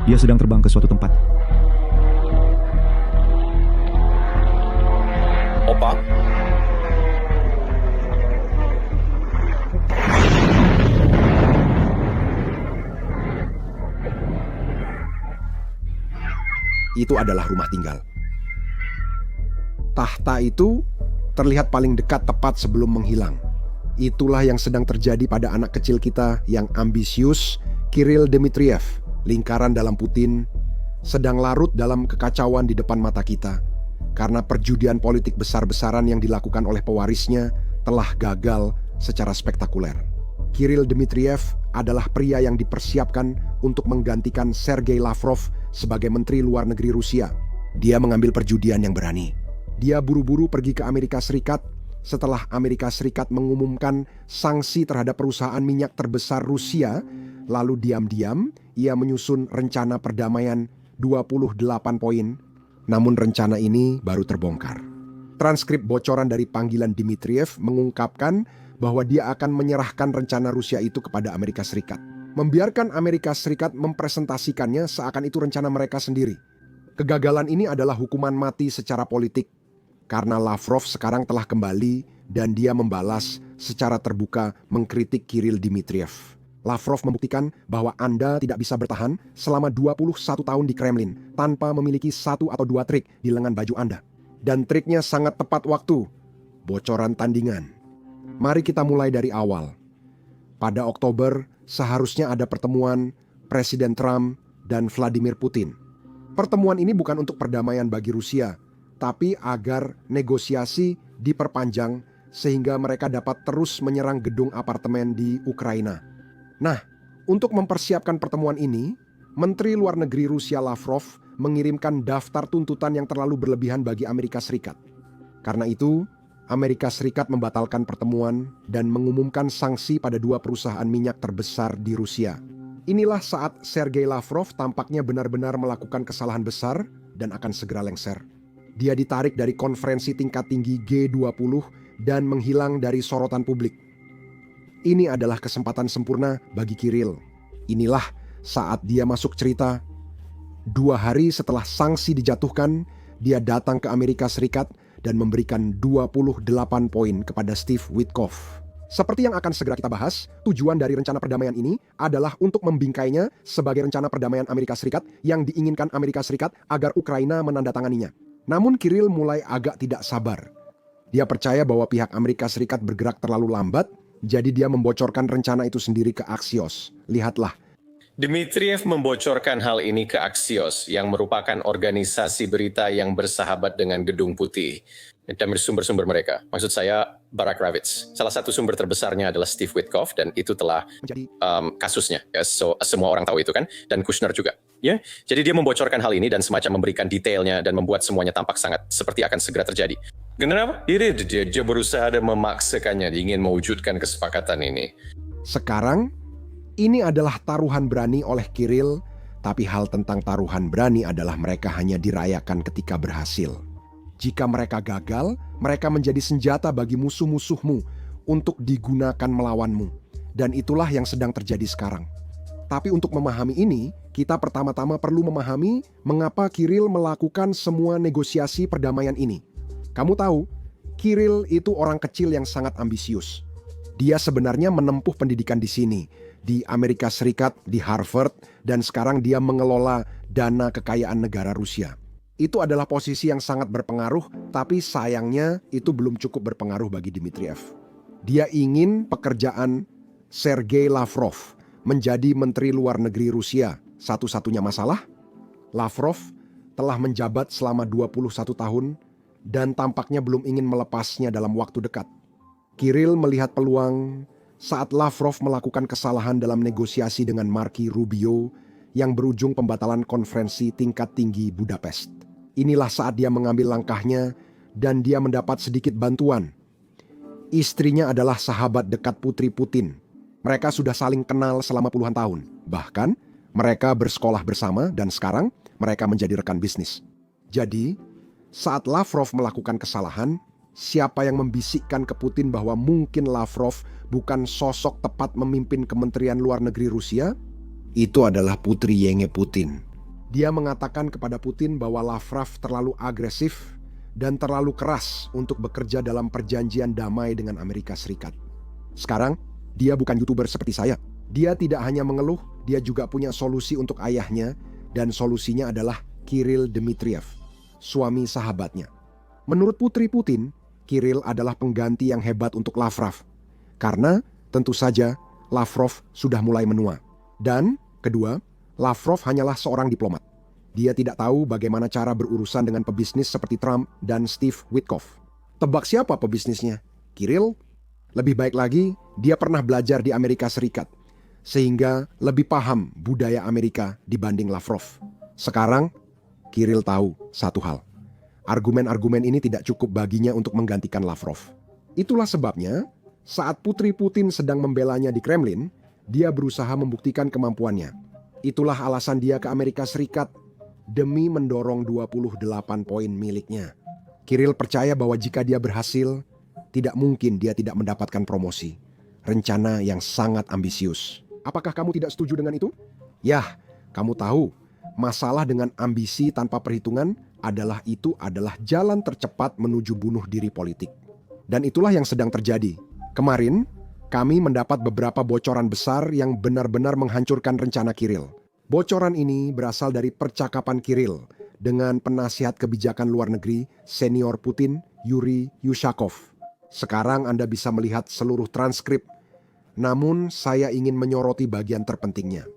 Dia sedang terbang ke suatu tempat. Opa? Itu adalah rumah tinggal. Tahta itu terlihat paling dekat tepat sebelum menghilang. Itulah yang sedang terjadi pada anak kecil kita yang ambisius, Kirill Dmitriev. Lingkaran dalam Putin sedang larut dalam kekacauan di depan mata kita karena perjudian politik besar-besaran yang dilakukan oleh pewarisnya telah gagal secara spektakuler. Kirill Dmitriev adalah pria yang dipersiapkan untuk menggantikan Sergei Lavrov sebagai Menteri Luar Negeri Rusia. Dia mengambil perjudian yang berani. Dia buru-buru pergi ke Amerika Serikat setelah Amerika Serikat mengumumkan sanksi terhadap perusahaan minyak terbesar Rusia. Lalu diam-diam ia menyusun rencana perdamaian 28 poin. Namun rencana ini baru terbongkar. Transkrip bocoran dari panggilan Dmitriev mengungkapkan bahwa dia akan menyerahkan rencana Rusia itu kepada Amerika Serikat. Membiarkan Amerika Serikat mempresentasikannya seakan itu rencana mereka sendiri. Kegagalan ini adalah hukuman mati secara politik karena Lavrov sekarang telah kembali dan dia membalas secara terbuka mengkritik Kirill Dmitriev. Lavrov membuktikan bahwa Anda tidak bisa bertahan selama 21 tahun di Kremlin tanpa memiliki 1 atau 2 trik di lengan baju Anda. Dan triknya sangat tepat waktu. Bocoran tandingan. Mari kita mulai dari awal. Pada Oktober seharusnya ada pertemuan Presiden Trump dan Vladimir Putin. Pertemuan ini bukan untuk perdamaian bagi Rusia, tapi agar negosiasi diperpanjang sehingga mereka dapat terus menyerang gedung apartemen di Ukraina. Nah, untuk mempersiapkan pertemuan ini, Menteri Luar Negeri Rusia Lavrov mengirimkan daftar tuntutan yang terlalu berlebihan bagi Amerika Serikat. Karena itu, Amerika Serikat membatalkan pertemuan dan mengumumkan sanksi pada 2 perusahaan minyak terbesar di Rusia. Inilah saat Sergei Lavrov tampaknya benar-benar melakukan kesalahan besar dan akan segera lengser. Dia ditarik dari konferensi tingkat tinggi G20 dan menghilang dari sorotan publik. Ini adalah kesempatan sempurna bagi Kirill. Inilah saat dia masuk cerita. 2 hari setelah sanksi dijatuhkan, dia datang ke Amerika Serikat dan memberikan 28 poin kepada Steve Witkoff. Seperti yang akan segera kita bahas, tujuan dari rencana perdamaian ini adalah untuk membingkainya sebagai rencana perdamaian Amerika Serikat yang diinginkan Amerika Serikat agar Ukraina menandatanganinya. Namun Kirill mulai agak tidak sabar. Dia percaya bahwa pihak Amerika Serikat bergerak terlalu lambat, jadi dia membocorkan rencana itu sendiri ke Axios. Lihatlah. Dmitriev membocorkan hal ini ke Axios, yang merupakan organisasi berita yang bersahabat dengan Gedung Putih. Dan sumber-sumber mereka, maksud saya Barack Ravitz. Salah satu sumber terbesarnya adalah Steve Witkoff, dan itu telah kasusnya. Ya, semua orang tahu itu kan, dan Kushner juga. Ya, jadi dia membocorkan hal ini dan semacam memberikan detailnya dan membuat semuanya tampak sangat seperti akan segera terjadi. Kenapa? Dia berusaha dan memaksakannya, ingin mewujudkan kesepakatan ini. Sekarang, ini adalah taruhan berani oleh Kirill, tapi hal tentang taruhan berani adalah mereka hanya dirayakan ketika berhasil. Jika mereka gagal, mereka menjadi senjata bagi musuh-musuhmu untuk digunakan melawanmu. Dan itulah yang sedang terjadi sekarang. Tapi untuk memahami ini, kita pertama-tama perlu memahami mengapa Kirill melakukan semua negosiasi perdamaian ini. Kamu tahu, Kirill itu orang kecil yang sangat ambisius. Dia sebenarnya menempuh pendidikan di sini, di Amerika Serikat, di Harvard, dan sekarang dia mengelola dana kekayaan negara Rusia. Itu adalah posisi yang sangat berpengaruh, tapi sayangnya itu belum cukup berpengaruh bagi Dmitriev. Dia ingin pekerjaan Sergei Lavrov menjadi Menteri Luar Negeri Rusia. Satu-satunya masalah, Lavrov telah menjabat selama 21 tahun dan tampaknya belum ingin melepasnya dalam waktu dekat. Kirill melihat peluang saat Lavrov melakukan kesalahan dalam negosiasi dengan Marco Rubio yang berujung pembatalan konferensi tingkat tinggi Budapest. Inilah saat dia mengambil langkahnya dan dia mendapat sedikit bantuan. Istrinya adalah sahabat dekat Putri Putin. Mereka sudah saling kenal selama puluhan tahun. Bahkan mereka bersekolah bersama dan sekarang mereka menjadi rekan bisnis. Jadi, saat Lavrov melakukan kesalahan, siapa yang membisikkan ke Putin bahwa mungkin Lavrov bukan sosok tepat memimpin Kementerian Luar Negeri Rusia? Itu adalah Putri Yenge Putin. Dia mengatakan kepada Putin bahwa Lavrov terlalu agresif dan terlalu keras untuk bekerja dalam perjanjian damai dengan Amerika Serikat. Sekarang, dia bukan YouTuber seperti saya. Dia tidak hanya mengeluh, dia juga punya solusi untuk ayahnya, dan solusinya adalah Kirill Dmitriev, suami sahabatnya. Menurut putri Putin, Kirill adalah pengganti yang hebat untuk Lavrov. Karena, tentu saja, Lavrov sudah mulai menua. Dan, kedua, Lavrov hanyalah seorang diplomat. Dia tidak tahu bagaimana cara berurusan dengan pebisnis seperti Trump dan Steve Witkoff. Tebak siapa pebisnisnya? Kirill? Lebih baik lagi, dia pernah belajar di Amerika Serikat, sehingga lebih paham budaya Amerika dibanding Lavrov. Sekarang, Kirill tahu satu hal. Argumen-argumen ini tidak cukup baginya untuk menggantikan Lavrov. Itulah sebabnya, saat putri Putin sedang membelanya di Kremlin, dia berusaha membuktikan kemampuannya. Itulah alasan dia ke Amerika Serikat demi mendorong 28 poin miliknya. Kirill percaya bahwa jika dia berhasil, tidak mungkin dia tidak mendapatkan promosi. Rencana yang sangat ambisius. Apakah kamu tidak setuju dengan itu? Yah, kamu tahu, masalah dengan ambisi tanpa perhitungan adalah jalan tercepat menuju bunuh diri politik. Dan itulah yang sedang terjadi. Kemarin, kami mendapat beberapa bocoran besar yang benar-benar menghancurkan rencana Kirill. Bocoran ini berasal dari percakapan Kirill dengan penasihat kebijakan luar negeri senior Putin, Yuri Yushakov. Sekarang Anda bisa melihat seluruh transkrip, namun saya ingin menyoroti bagian terpentingnya.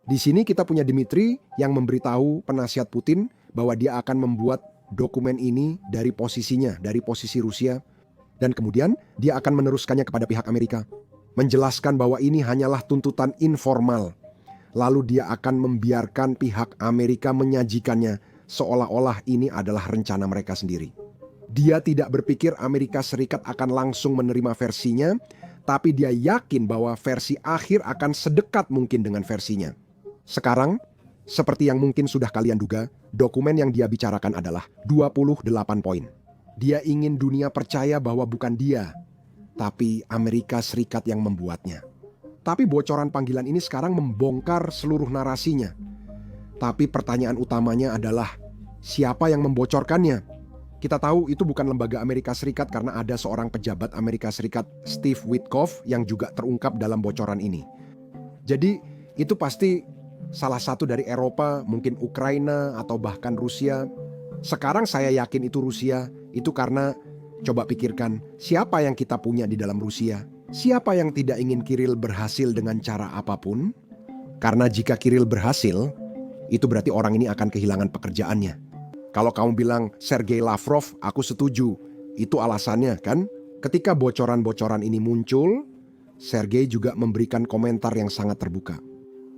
Di sini kita punya Dmitri yang memberitahu penasihat Putin bahwa dia akan membuat dokumen ini dari posisinya, dari posisi Rusia, dan kemudian dia akan meneruskannya kepada pihak Amerika. Menjelaskan bahwa ini hanyalah tuntutan informal. Lalu dia akan membiarkan pihak Amerika menyajikannya seolah-olah ini adalah rencana mereka sendiri. Dia tidak berpikir Amerika Serikat akan langsung menerima versinya, tapi dia yakin bahwa versi akhir akan sedekat mungkin dengan versinya. Sekarang, seperti yang mungkin sudah kalian duga, dokumen yang dia bicarakan adalah 28 poin. Dia ingin dunia percaya bahwa bukan dia, tapi Amerika Serikat yang membuatnya. Tapi bocoran panggilan ini sekarang membongkar seluruh narasinya. Tapi pertanyaan utamanya adalah, siapa yang membocorkannya? Kita tahu itu bukan lembaga Amerika Serikat karena ada seorang pejabat Amerika Serikat, Steve Witkoff, yang juga terungkap dalam bocoran ini. Jadi itu pasti salah satu dari Eropa, mungkin Ukraina atau bahkan Rusia. Sekarang saya yakin itu Rusia, itu karena coba pikirkan siapa yang kita punya di dalam Rusia. Siapa yang tidak ingin Kirill berhasil dengan cara apapun? Karena jika Kirill berhasil, itu berarti orang ini akan kehilangan pekerjaannya. Kalau kamu bilang Sergei Lavrov, aku setuju. Itu alasannya kan? Ketika bocoran-bocoran ini muncul, Sergei juga memberikan komentar yang sangat terbuka.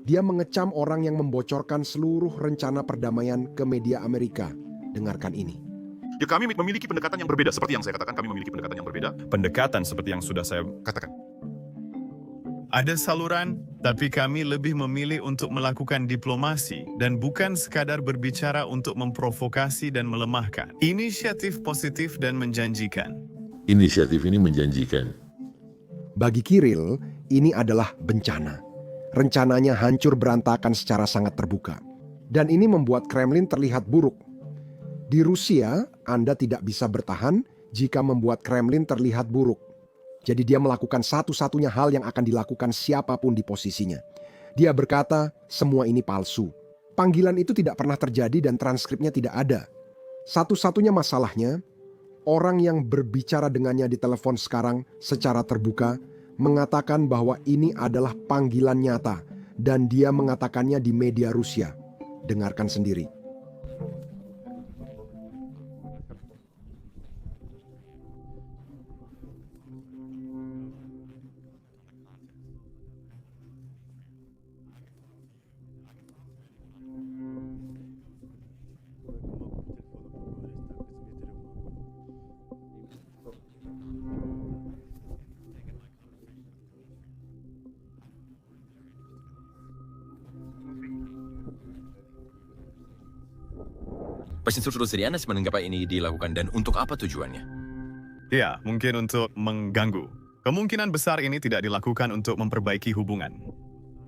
Dia mengecam orang yang membocorkan seluruh rencana perdamaian ke media Amerika. Dengarkan ini. Ya, kami memiliki pendekatan yang berbeda. Seperti yang saya katakan, kami memiliki pendekatan yang berbeda. Pendekatan seperti yang sudah saya Katakan. ada saluran, tapi kami lebih memilih untuk melakukan diplomasi dan bukan sekadar berbicara untuk memprovokasi dan melemahkan. Inisiatif positif dan menjanjikan. Inisiatif ini menjanjikan. Bagi Kirill, ini adalah bencana. Rencananya hancur berantakan secara sangat terbuka. Dan ini membuat Kremlin terlihat buruk. Di Rusia, Anda tidak bisa bertahan jika membuat Kremlin terlihat buruk. Jadi dia melakukan satu-satunya hal yang akan dilakukan siapapun di posisinya. Dia berkata, semua ini palsu. Panggilan itu tidak pernah terjadi dan transkripnya tidak ada. Satu-satunya masalahnya, orang yang berbicara dengannya di telepon sekarang secara terbuka mengatakan bahwa ini adalah panggilan nyata dan dia mengatakannya di media Rusia. Dengarkan sendiri. Presiden Rusia menganggap ini dilakukan dan untuk apa tujuannya? Ya, mungkin untuk mengganggu. Kemungkinan besar ini tidak dilakukan untuk memperbaiki hubungan.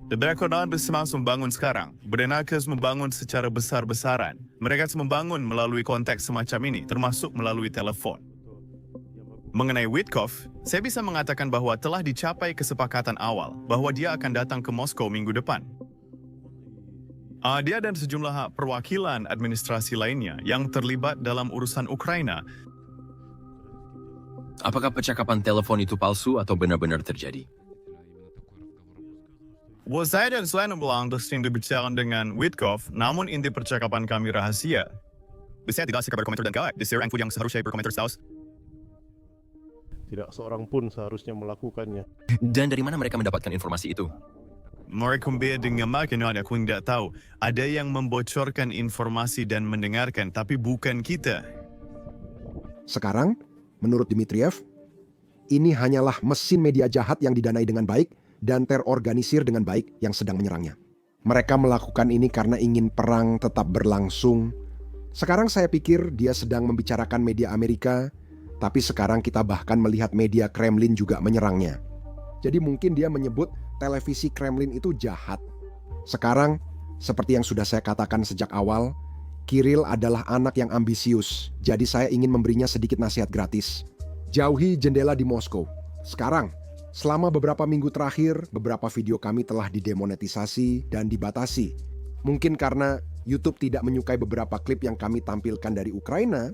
The Background bersemangat membangun sekarang. Bernakes membangun secara besar-besaran. Mereka membangun melalui konteks semacam ini, termasuk melalui telepon. Mengenai Witkoff, saya bisa mengatakan bahwa telah dicapai kesepakatan awal bahwa dia akan datang ke Moskow minggu depan. Dia dan sejumlah perwakilan administrasi lainnya yang terlibat dalam urusan Ukraina. Apakah percakapan telepon itu palsu atau benar-benar terjadi? Saya dan selain bilang sering berbicara dengan Witkoff, namun inti percakapan kami rahasia. Saya tidak suka berkomentar dan galak. Disir yang seharusnya berkomentar saus. Tidak seorang pun seharusnya melakukannya. Dan dari mana mereka mendapatkan informasi itu? Mereka dengan makin aku tidak tahu. Ada yang membocorkan informasi dan mendengarkan, tapi bukan kita. Sekarang, menurut Dmitriev, ini hanyalah mesin media jahat yang didanai dengan baik dan terorganisir dengan baik yang sedang menyerangnya. Mereka melakukan ini karena ingin perang tetap berlangsung. Sekarang saya pikir dia sedang membicarakan media Amerika, tapi sekarang kita bahkan melihat media Kremlin juga menyerangnya. Jadi mungkin dia menyebut televisi Kremlin itu jahat. Sekarang, seperti yang sudah saya katakan sejak awal, Kirill adalah anak yang ambisius, jadi saya ingin memberinya sedikit nasihat gratis. Jauhi jendela di Moskow. Sekarang, selama beberapa minggu terakhir, beberapa video kami telah didemonetisasi dan dibatasi. Mungkin karena YouTube tidak menyukai beberapa klip yang kami tampilkan dari Ukraina,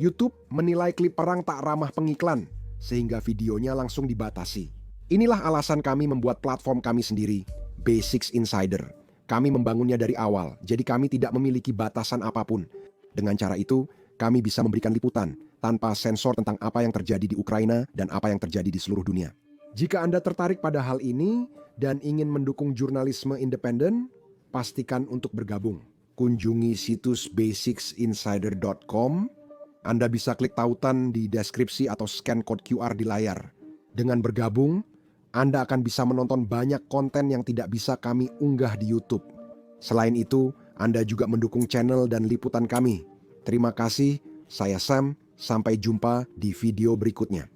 YouTube menilai klip perang tak ramah pengiklan, sehingga videonya langsung dibatasi. Inilah alasan kami membuat platform kami sendiri, Basics Insider. Kami membangunnya dari awal, jadi kami tidak memiliki batasan apapun. Dengan cara itu, kami bisa memberikan liputan tanpa sensor tentang apa yang terjadi di Ukraina dan apa yang terjadi di seluruh dunia. Jika Anda tertarik pada hal ini dan ingin mendukung jurnalisme independen, pastikan untuk bergabung. Kunjungi situs basicsinsider.com. Anda bisa klik tautan di deskripsi atau scan kode QR di layar. Dengan bergabung, Anda akan bisa menonton banyak konten yang tidak bisa kami unggah di YouTube. Selain itu, Anda juga mendukung channel dan liputan kami. Terima kasih, saya Sam. Sampai jumpa di video berikutnya.